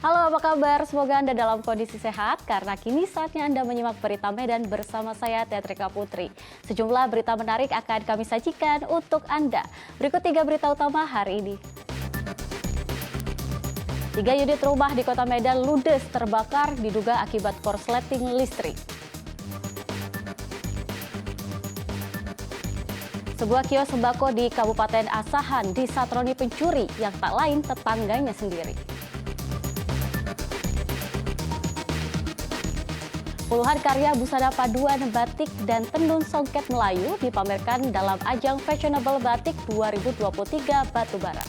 Halo, apa kabar? Semoga Anda dalam kondisi sehat karena kini saatnya Anda menyimak berita Medan bersama saya Teatrika Putri. Sejumlah berita menarik akan kami sajikan untuk Anda. Berikut 3 berita utama hari ini. 3 unit rumah di Kota Medan ludes terbakar diduga akibat korsleting listrik. Sebuah kios sembako di Kabupaten Asahan disatroni pencuri yang tak lain tetangganya sendiri. Puluhan karya busana paduan batik dan tenun songket Melayu dipamerkan dalam ajang Fashionable Batik 2023 Batubara.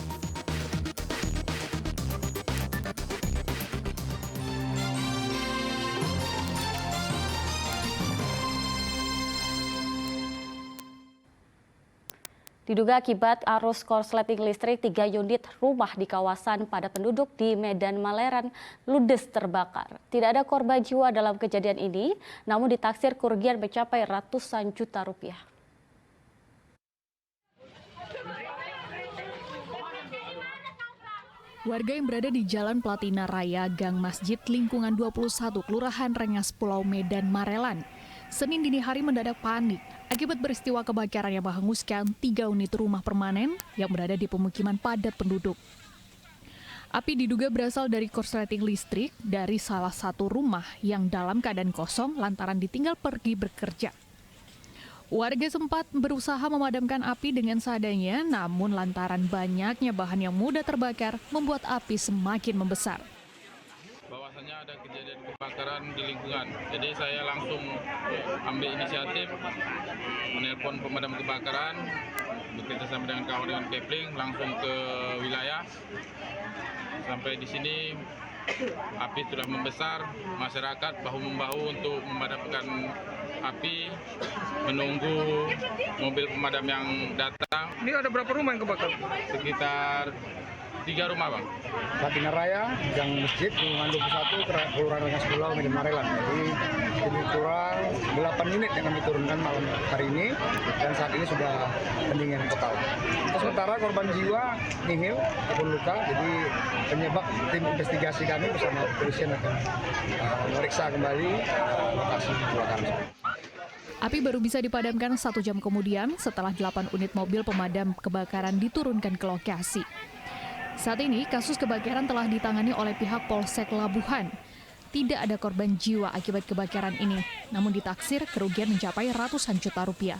Diduga akibat arus korsleting listrik, 3 unit rumah di kawasan padat penduduk di Medan Maleran ludes terbakar. Tidak ada korban jiwa dalam kejadian ini, namun ditaksir kerugian mencapai ratusan juta rupiah. Warga yang berada di Jalan Platina Raya, Gang Masjid, lingkungan 21, Kelurahan Rengas, Pulau Medan, Marelan, Senin dini hari mendadak panik akibat peristiwa kebakaran yang menghanguskan 3 unit rumah permanen yang berada di pemukiman padat penduduk. Api diduga berasal dari korsleting listrik dari salah satu rumah yang dalam keadaan kosong lantaran ditinggal pergi bekerja. Warga sempat berusaha memadamkan api dengan seadanya, namun lantaran banyaknya bahan yang mudah terbakar membuat api semakin membesar. Bahwasanya ada kejadian kebakaran di lingkungan, jadi saya langsung ambil inisiatif menelpon pemadam kebakaran, bekerja sama dengan kawan dengan Kepling, langsung ke wilayah. Sampai di sini api sudah membesar, masyarakat bahu-membahu untuk memadamkan api, menunggu mobil pemadam yang datang. Ini ada berapa rumah yang kebakar? Sekitar 3 rumah, Bang. Platina Raya, Gang Masjid, lingkungan 21, Kelurahan Rengas Pulau, Medan Marelan. Jadi lebih kurang 8 unit yang kami turunkan malam hari ini, dan saat ini sudah pendinginan total. Untuk sementara korban jiwa nihil ataupun luka, jadi penyebab tim investigasi kami bersama kepolisian akan memeriksa kembali lokasi kebakaran. Api baru bisa dipadamkan 1 jam kemudian setelah 8 unit mobil pemadam kebakaran diturunkan ke lokasi. Saat ini kasus kebakaran telah ditangani oleh pihak Polsek Labuhan. Tidak ada korban jiwa akibat kebakaran ini, namun ditaksir kerugian mencapai ratusan juta rupiah.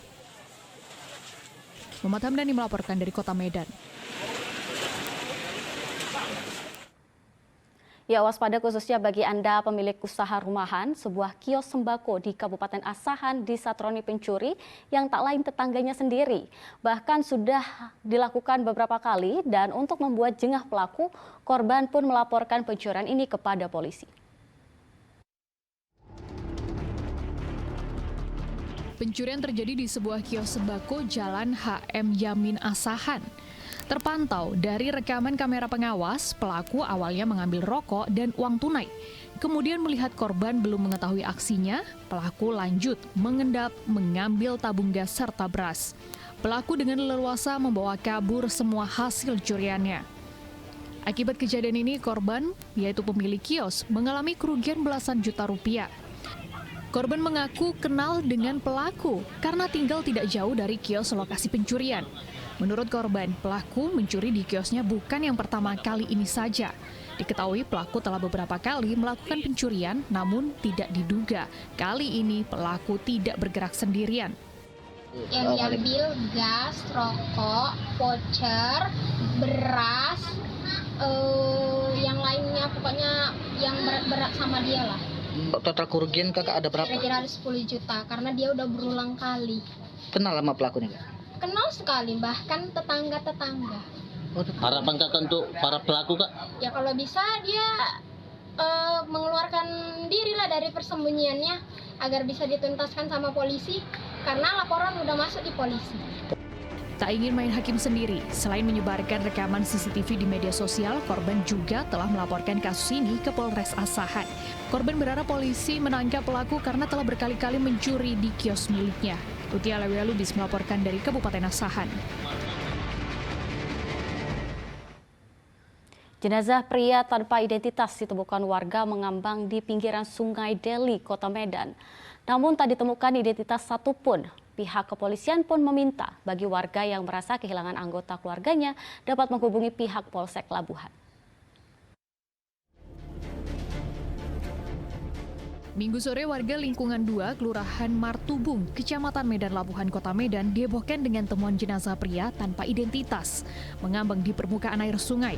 Muhammad Hamdani melaporkan dari Kota Medan. Ya, waspada khususnya bagi Anda pemilik usaha rumahan, sebuah kios sembako di Kabupaten Asahan disatroni pencuri yang tak lain tetangganya sendiri. Bahkan sudah dilakukan beberapa kali dan untuk membuat jengah pelaku, korban pun melaporkan pencurian ini kepada polisi. Pencurian terjadi di sebuah kios sembako Jalan HM Yamin Asahan. Terpantau dari rekaman kamera pengawas, pelaku awalnya mengambil rokok dan uang tunai. Kemudian melihat korban belum mengetahui aksinya, pelaku lanjut mengendap, mengambil tabung gas serta beras. Pelaku dengan leluasa membawa kabur semua hasil curiannya. Akibat kejadian ini, korban, yaitu pemilik kios, mengalami kerugian belasan juta rupiah. Korban mengaku kenal dengan pelaku karena tinggal tidak jauh dari kios lokasi pencurian. Menurut korban, pelaku mencuri di kiosnya bukan yang pertama kali ini saja. Diketahui pelaku telah beberapa kali melakukan pencurian, namun tidak diduga kali ini pelaku tidak bergerak sendirian. Yang diambil gas, rokok, voucher, beras, yang lainnya pokoknya yang berat-berat sama dia lah. Total kerugian kakak ada berapa? Kira-kira ada 10 juta karena dia udah berulang kali. Kenal sama pelakunya kak? Kenal sekali, bahkan tetangga-tetangga. Harapan kakak untuk para pelaku kak? Ya kalau bisa dia mengeluarkan diri lah dari persembunyiannya agar bisa dituntaskan sama polisi karena laporan udah masuk di polisi. Tak ingin main hakim sendiri, selain menyebarkan rekaman CCTV di media sosial, korban juga telah melaporkan kasus ini ke Polres Asahan. Korban berharap polisi menangkap pelaku karena telah berkali-kali mencuri di kios miliknya. Tuti Alewia Lubis melaporkan dari Kabupaten Asahan. Jenazah pria tanpa identitas ditemukan warga mengambang di pinggiran Sungai Deli, Kota Medan. Namun tak ditemukan identitas satupun. Pihak kepolisian pun meminta bagi warga yang merasa kehilangan anggota keluarganya dapat menghubungi pihak Polsek Labuhan. Minggu sore warga lingkungan 2 Kelurahan Martubung, Kecamatan Medan Labuhan, Kota Medan dihebohkan dengan temuan jenazah pria tanpa identitas mengambang di permukaan air sungai.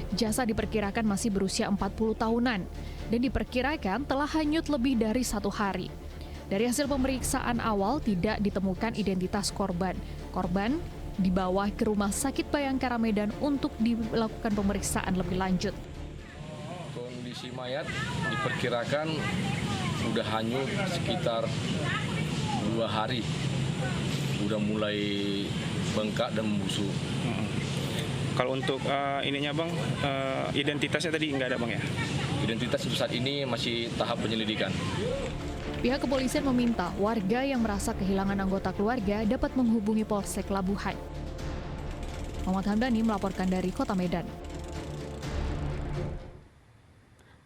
Jasad diperkirakan masih berusia 40 tahunan dan diperkirakan telah hanyut lebih dari 1 hari. Dari hasil pemeriksaan awal tidak ditemukan identitas korban. Korban dibawa ke Rumah Sakit Bayangkara Medan untuk dilakukan pemeriksaan lebih lanjut. Kondisi mayat diperkirakan sudah hanyut sekitar 2 hari, sudah mulai bengkak dan membusuk. Kalau untuk ininya bang, identitasnya tadi nggak ada bang ya? Identitas saat ini masih tahap penyelidikan. Pihak kepolisian meminta warga yang merasa kehilangan anggota keluarga dapat menghubungi Polsek Labuhan. Muhammad Hamdani melaporkan dari Kota Medan.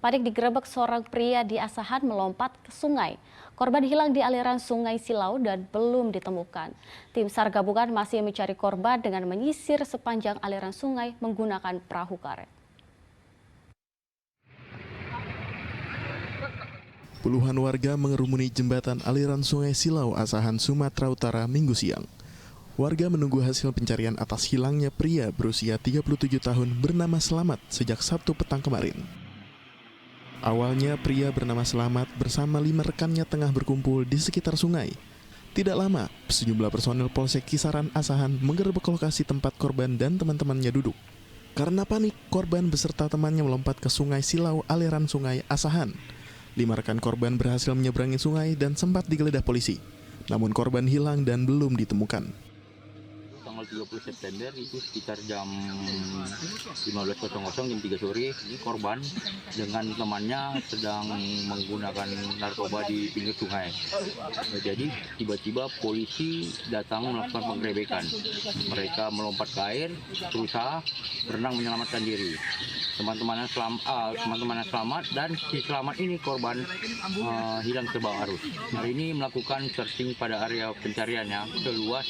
Panik digerebek seorang pria di Asahan melompat ke sungai. Korban hilang di aliran Sungai Silau dan belum ditemukan. Tim SAR gabungan masih mencari korban dengan menyisir sepanjang aliran sungai menggunakan perahu karet. Puluhan warga mengerumuni jembatan aliran Sungai Silau, Asahan, Sumatera Utara Minggu siang. Warga menunggu hasil pencarian atas hilangnya pria berusia 37 tahun bernama Slamet sejak Sabtu petang kemarin. Awalnya pria bernama Slamet bersama 5 rekannya tengah berkumpul di sekitar sungai. Tidak lama, sejumlah personel Polsek Kisaran Asahan menggerebek lokasi tempat korban dan teman-temannya duduk. Karena panik, korban beserta temannya melompat ke Sungai Silau, aliran Sungai Asahan. 5 rekan korban berhasil menyeberangi sungai dan sempat digeledah polisi. Namun korban hilang dan belum ditemukan. Tanggal 30 September itu sekitar jam 15.00 jam 3 sore, korban dengan temannya sedang menggunakan narkoba di pinggir sungai. Jadi tiba-tiba polisi datang melakukan penggerebekan. Mereka melompat ke air, berusaha berenang menyelamatkan diri. Teman-temannya selamat dan si selamat ini korban hilang terbawa arus. Hari ini melakukan searching pada area pencariannya seluas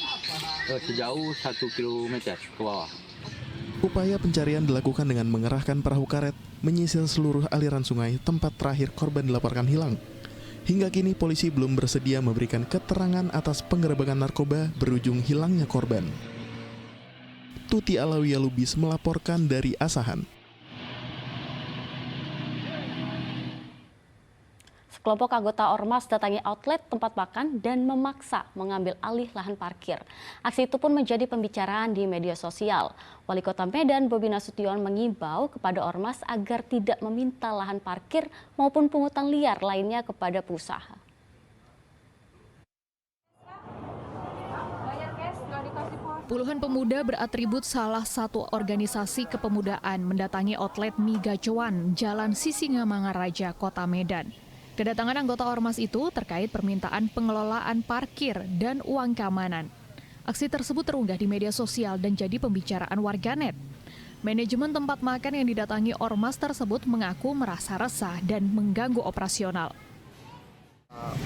sejauh 1 km ke bawah. Upaya pencarian dilakukan dengan mengerahkan perahu karet, menyisir seluruh aliran sungai tempat terakhir korban dilaporkan hilang. Hingga kini polisi belum bersedia memberikan keterangan atas penggerebekan narkoba berujung hilangnya korban. Tuti Alawiyah Lubis melaporkan dari Asahan. Kelompok anggota Ormas datangi outlet tempat makan dan memaksa mengambil alih lahan parkir. Aksi itu pun menjadi pembicaraan di media sosial. Wali Kota Medan Bobi Nasution mengimbau kepada Ormas agar tidak meminta lahan parkir maupun pungutan liar lainnya kepada pengusaha. Puluhan pemuda beratribut salah satu organisasi kepemudaan mendatangi outlet Mie Gacuan, Jalan Sisingamangaraja, Kota Medan. Kedatangan anggota Ormas itu terkait permintaan pengelolaan parkir dan uang keamanan. Aksi tersebut terunggah di media sosial dan jadi pembicaraan warganet. Manajemen tempat makan yang didatangi Ormas tersebut mengaku merasa resah dan mengganggu operasional.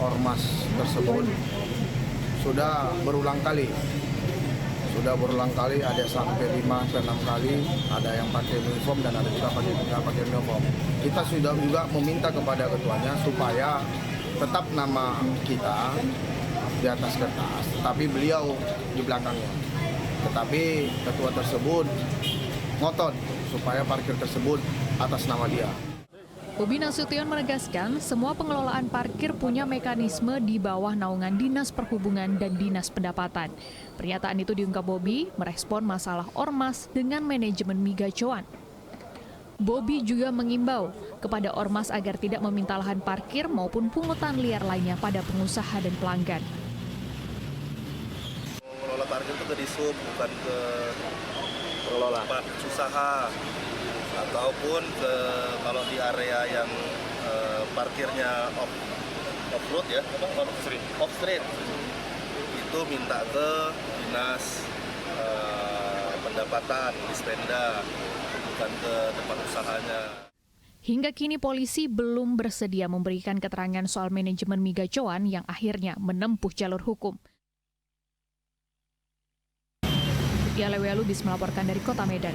Ormas tersebut sudah berulang kali, ada sampai 5-6 kali, ada yang pakai uniform dan ada juga tidak pakai uniform. Kita sudah juga meminta kepada ketuanya supaya tetap nama kita di atas kertas, tetapi beliau di belakangnya. Tetapi ketua tersebut ngotot supaya parkir tersebut atas nama dia. Bobi Nasution menegaskan semua pengelolaan parkir punya mekanisme di bawah naungan Dinas Perhubungan dan Dinas Pendapatan. Pernyataan itu diungkap Bobi merespon masalah Ormas dengan manajemen Mie Gacuan. Bobi juga mengimbau kepada Ormas agar tidak meminta lahan parkir maupun pungutan liar lainnya pada pengusaha dan pelanggan. Pengelola parkir itu ke Disub, bukan ke pengelola usaha. Ataupun kalau di area yang parkirnya off-road ya, off-street itu minta ke Dinas Pendapatan, Dispenda. bukan ke tempat usahanya. Hingga kini polisi belum bersedia memberikan keterangan soal manajemen migacuan yang akhirnya menempuh jalur hukum. Ia Lewelubis melaporkan dari Kota Medan.